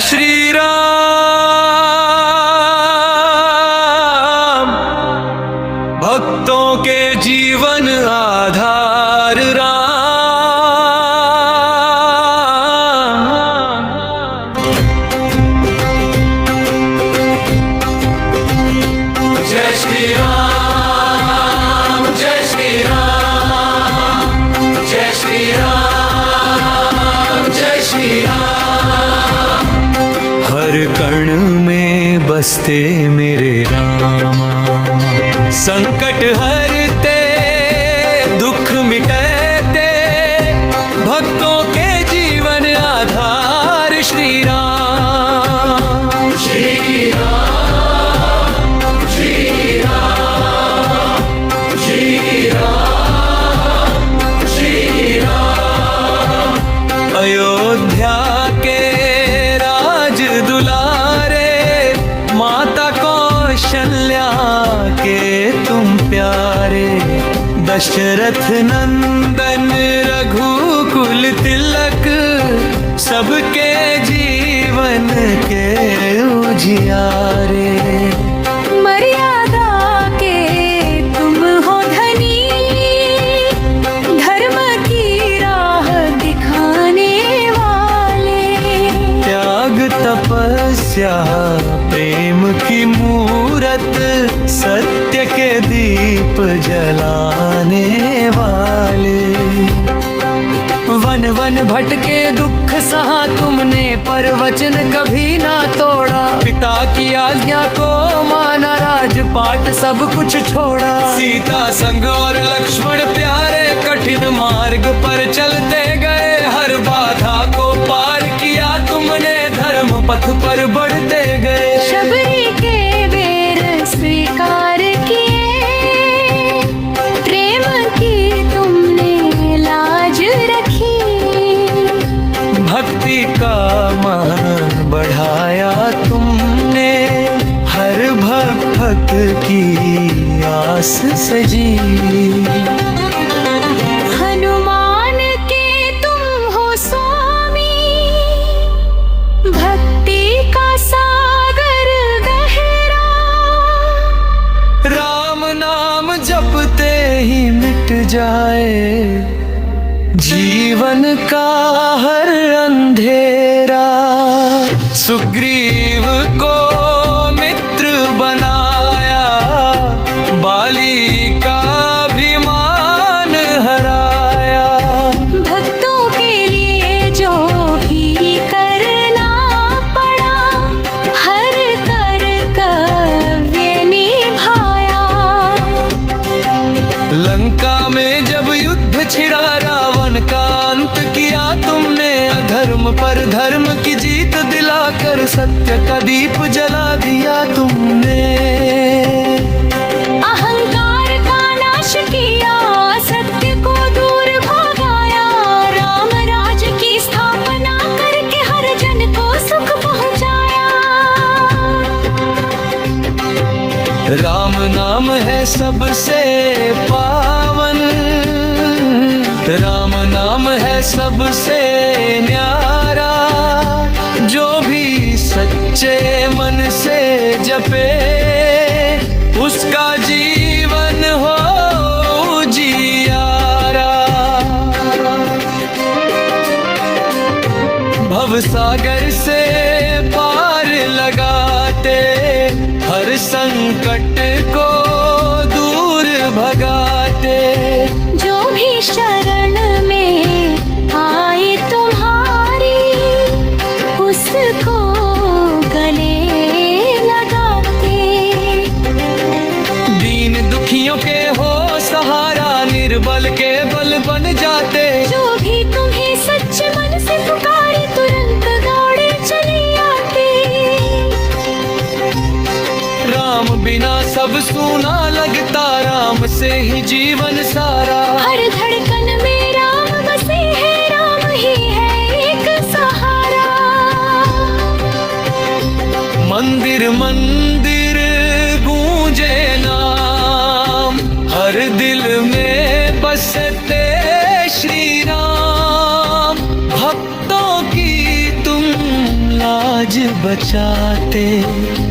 श्री राम, भक्तों के जीवन आधार राम। जय श्री राम, जय श्री राम, जय श्री राम, जय श्री राम। हर कण में बसते मेरे रामा, संकट हरते दुख मिटाते, भक्तों के जीवन आधार श्री राम। श्री राम, श्री राम, श्री राम, श्री राम। अयोध्या के राज दुलारे, माता कौशल्या के तुम प्यारे, दशरथ नंदन रघुकुल तिलक, सबके जीवन के उजियारे। मर्यादा के तुम हो धनी, धर्म की राह दिखाने वाले, त्याग तपस्या प्रेम की मूरत, सत्य के दीप जलाने वाले। वन वन भटके दुख सहा तुमने, पर वचन कभी ना तोड़ा, पिता की आज्ञा को माना, राजपाट सब कुछ छोड़ा। सीता संग और लक्ष्मण प्यारे, कठिन मार्ग पर चलते गए, हर बाधा को पार किया तुमने, धर्म पथ पर बढ़ते गए। शबरी के बेर स्वीकार किए, प्रेम की तुमने लाज रखी, भक्ति का मान बढ़ाया तुमने, हर भक्त की आस सजी। हनुमान के तुम हो स्वामी, भक्ति का सागर गहरा, राम नाम जपते ही मिट जाए, जीवन का हर अंधेरा। सुग्रीव को मित्र बनाया, बाली का अभिमान हराया। भक्तों के लिए जो भी करना पड़ा, हर कर्तव्य निभाया। लंका में जब युद्ध छिड़ा, रावण का अंत किया तुमने, अधर्म पर धर्म की जीत दिलाकर, सत्य का दीप जला दिया तुमने। अहंकार का नाश किया, सत्य को दूर भगाया, राम राज की स्थापना करके हर जन को सुख पहुंचाया। राम नाम है सबसे पावन, राम नाम है सबसे न्यारा, जो भी सच्चे मन से जपे, उसका जीवन हो जियारा। भवसागर से पार लगाते, हर संकट को दूर भगाते, जो भी शरण में आए तुम्हारी, उसको गले लगाते। दीन दुखियों के हो सहारा, निर्बल के बल बन जाते, जो भी तुम्हें सच्चे मन से पुकारे, तुरंत दौड़े चले आते। राम बिना सब सूना लगता, राम से ही जीवन सारा। हर धड़कन में राम बसे है, राम ही है एक सहारा। मंदिर मंदिर गूंजे नाम, हर दिल में बसते श्री राम, भक्तों की तुम लाज बचाते,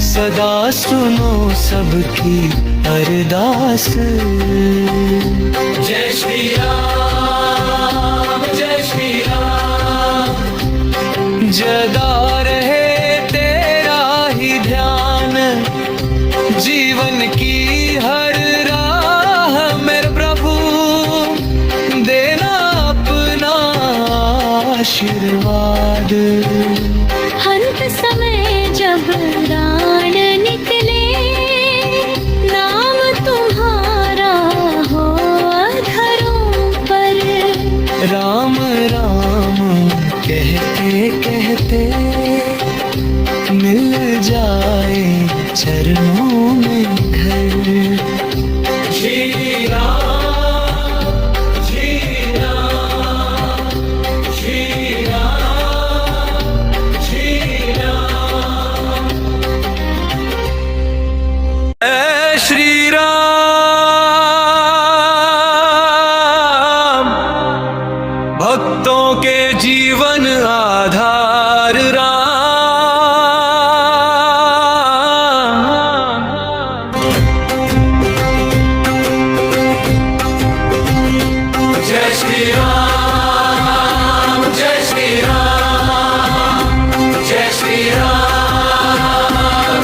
सदा सुनो सबकी अरदास। जय श्री राम, जय श्री राम। जगा रहे तेरा ही ध्यान, जीवन की हर राह मेरे प्रभु, देना अपना आशीर्वाद। अंत समय जब प्राण निकले, नाम तुम्हारा हो अधरों पर। राम राम कहते कहते मिल जाए चरणों में घर। श्री राम, श्री राम, श्री राम, श्री राम। जय श्री राम, भक्तों के जीवन आधार राम। जय श्री राम, जय श्री राम, जय श्री राम,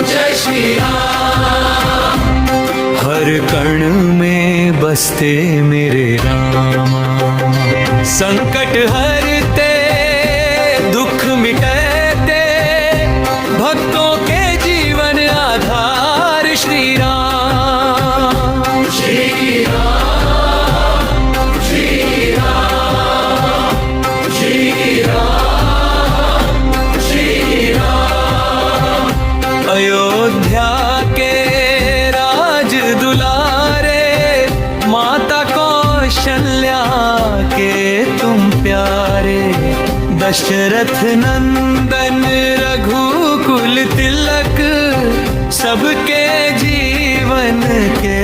जय श्री राम। हर कण में बसते मेरे रामा, संकट हरते, दुख मिटाते, भक्तों के जीवन आधार श्री राम। श्री राम, श्री राम, श्री राम, श्री राम। अयोध्या के राज दुलारे, माता कौशल्या के तुम प्यारे, दशरथ नंदन रघुकुल तिलक, सबके जीवन के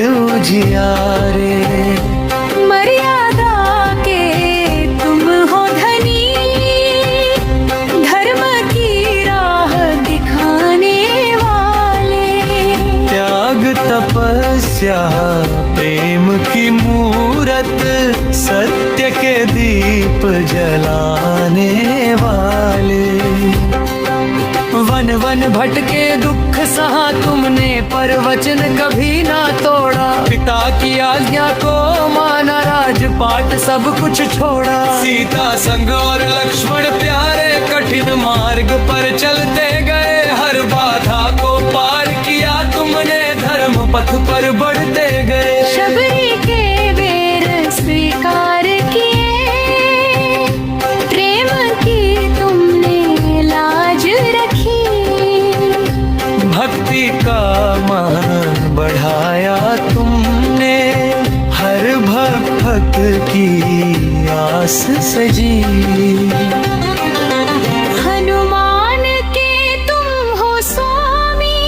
उजियारे। मर्यादा के तुम हो धनी, धर्म की राह दिखाने वाले। त्याग तपस्या प्रेम की मूरत, सत्य के दीप जलाने वाले। वन वन भटके दुख सहा तुमने, पर वचन कभी ना तोड़ा। पिता की आज्ञा को माना, राजपाट सब कुछ छोड़ा। सीता संग और लक्ष्मण प्यारे, कठिन मार्ग पर चलते गए। हर बाधा को पार किया तुमने, धर्म पथ पर बढ़ते गए। शबरी के बेर स्वीकार किए, प्रेम की तुमने लाज रखी। भक्ति का मान बढ़ाया तुमने, हर भक्त की आस सजी। हनुमान के तुम हो स्वामी,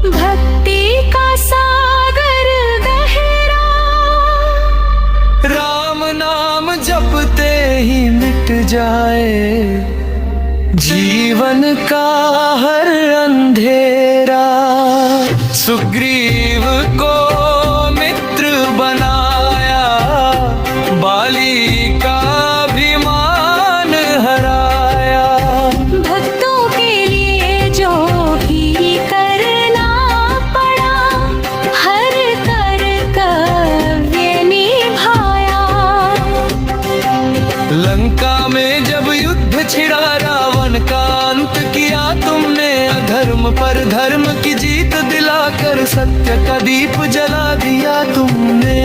भक्ति का सागर गहरा। राम नाम जपते ही मिट जाए, जीवन का हर अंधेरा। सुग्रीव को मित्र बनाया, बाली का अभिमान हराया। भक्तों के लिए जो भी करना पड़ा, हर कर्तव्य निभाया। लंका में जब युद्ध छिड़ा, रावण का अंत किया तुमने। अधर्म पर धर्म की जीत दिलाकर, सत्य का दीप जला दिया तुमने।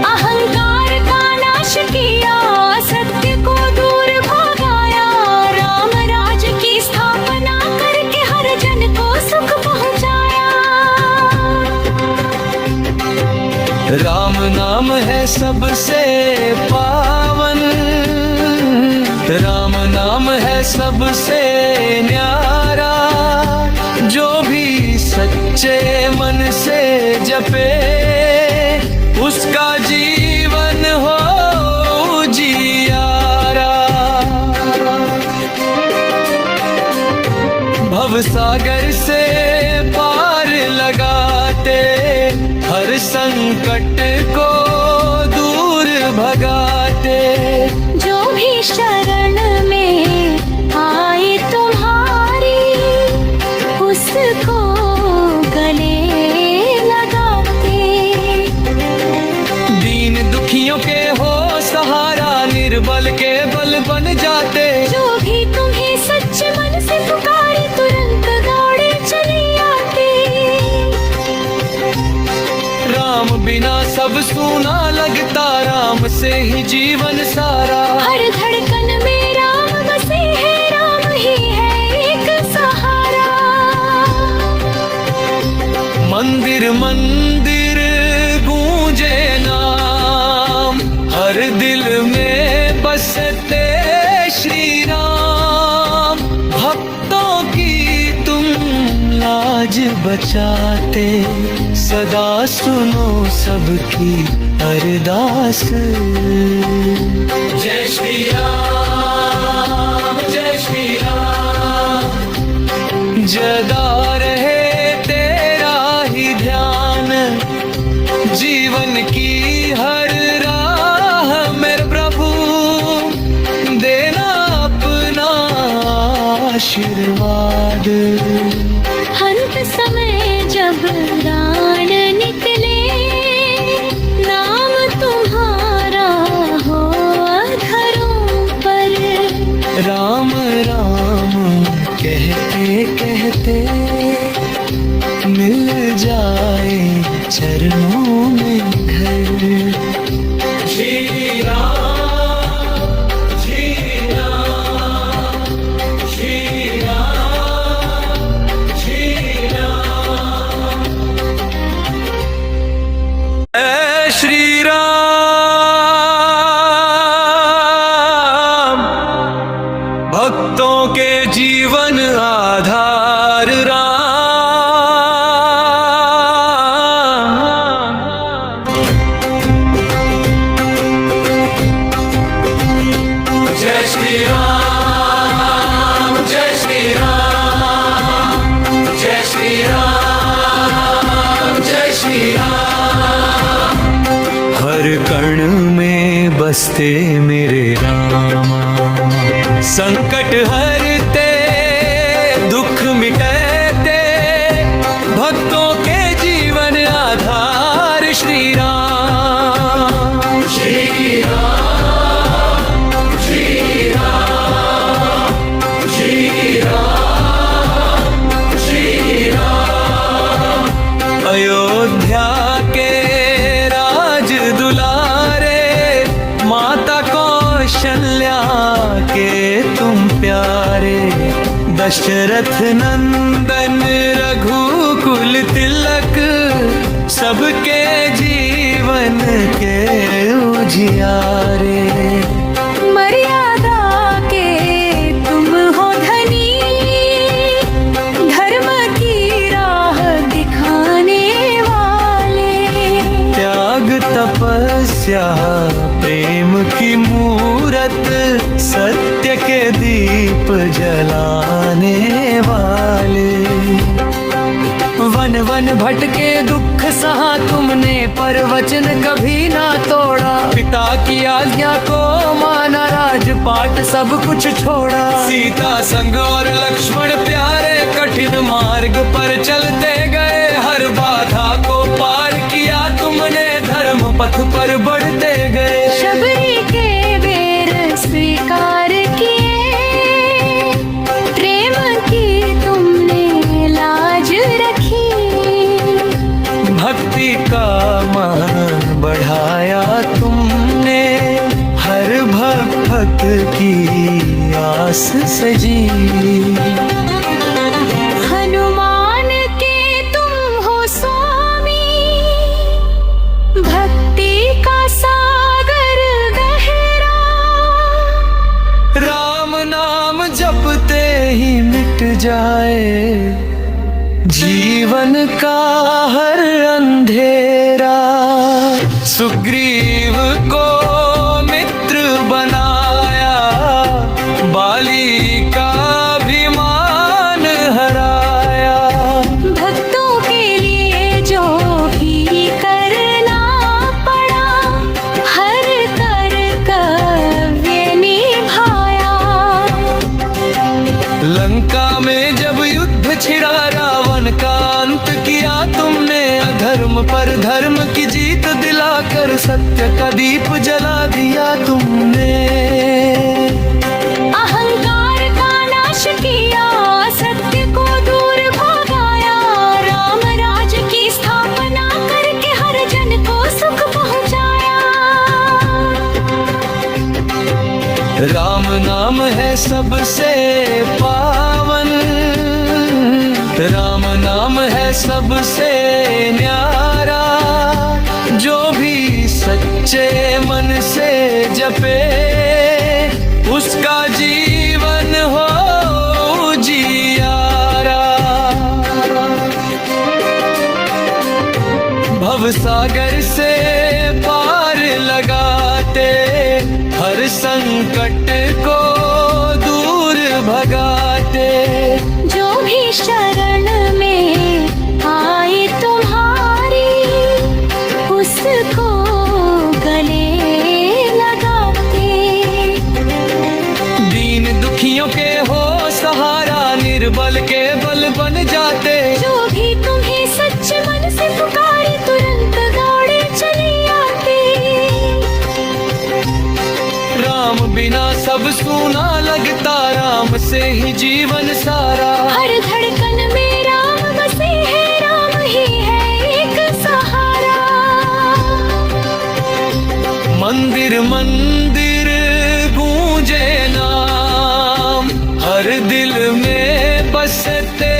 अहंकार का नाश किया, सत्य को दूर भगाया। राम राज की स्थापना करके, हर जन को सुख पहुंचाया। राम नाम है सबसे पावन, राम नाम है सबसे न्यारा। जो भी सच्चे मन से जपे, उसका जीवन हो जियारा। भव सागर से पार लगाते, हर संकट को दूर भगाते। जो भी शरण में आए तुम्हारी, उसको गले लगाते। दीन दुखियों के हो सहारा, निर्बल के बल बन जाते। जो भी तुम्हें सच्चे मन से पुकारे, तुरंत दौड़े चले आते। राम बिना सब सूना लगता, राम से ही जीवन सारा। हर धड़कन में राम बसे है, राम ही है एक सहारा। मंदिर मंदिर गूंजे नाम, हर दिल में बसते श्री राम। भक्तों की तुम लाज बचाते, सदा सुनो सबकी अरदास। जय श्री राम, जय श्री राम। जदा रहे तेरा ही ध्यान, जीवन की हर राह मेरे प्रभु, देना अपना आशीर्वाद। अंत समय जब प्राण निकले, नाम तुम्हारा हो अधरों पर। राम राम कहते कहते, मिल जाए चरणों में घर। श्री राम, श्री राम, श्री राम, श्री राम। जय श्री राम। भक्तों के जीवन आधार राम। जय श्री राम, जय श्री राम, जय श्री राम, जय श्री राम। हर कण में बसते मेरे रामा, संकट हरते, दुख मिटाते, भक्तों के जीवन आधार श्री राम। श्री राम, श्री राम, श्री राम, श्री राम। अयोध्या के राज दुलारे, माता कौशल्या के तुम प्यारे। दशरथ नंदन रघुकुल तिलक, सबके जीवन के उजियारे। मर्यादा के तुम हो धनी, धर्म की राह दिखाने वाले। त्याग तपस्या प्रेम की मूरत, सत्य के दीप जलाने वाले। वन वन भटके दुख सहा तुमने, पर वचन कभी ना तोड़ा। पिता की आज्ञा को माना, राजपाट सब कुछ छोड़ा। सीता संग और लक्ष्मण प्यारे, कठिन मार्ग पर चलते गए। हर बाधा को पार किया तुमने, धर्म पथ पर बढ़ते गए। शबरी के बेर स्वीकार किए, प्रेम की तुमने लाज रखी। भक्ति का मान बढ़ाया तुमने, हर भक्त की आस सजी। हनुमान के तुम हो स्वामी, भक्ति का सागर गहरा। राम नाम जपते ही मिट जाए, जीवन का हर अंधेरा। सुग्रीव को मित्र बनाया, बाली का अभिमान हरा। पर धर्म की जीत दिलाकर सत्य का दीप जला दिया तुमने। अहंकार का नाश किया, सत्य को दूर भगाया, राम राज की स्थापना करके हर जन को सुख पहुंचाया। राम नाम है सबसे पावन, राम नाम है सबसे न्यारा, जो भी सच्चे मन से जपे उसका जीवन हो जियारा। भवसागर से पार लगाते, हर संकट को दूर भगाते, जो भी शरण में आए तुम्हारी, उसको गले लगाते। दीन दुखियों के हो सहारा, निर्बल के बल बन जाते। जो भी तुम्हें सच्चे मन से पुकारे, तुरंत दौड़े चले आते। राम बिना सब सूना लगता, राम से ही जीवन सारा। हर धड़कन में राम बसे है, राम ही है एक सहारा। मंदिर मंदिर गूंजे नाम, हर दिल में बसते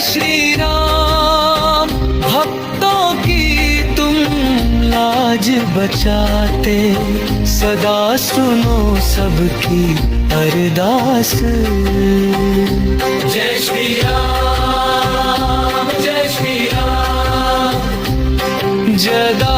श्री राम। भक्तों की तुम लाज बचाते, सदा सुनो सबकी अरदास। जय श्री राम, जय श्री राम। जदा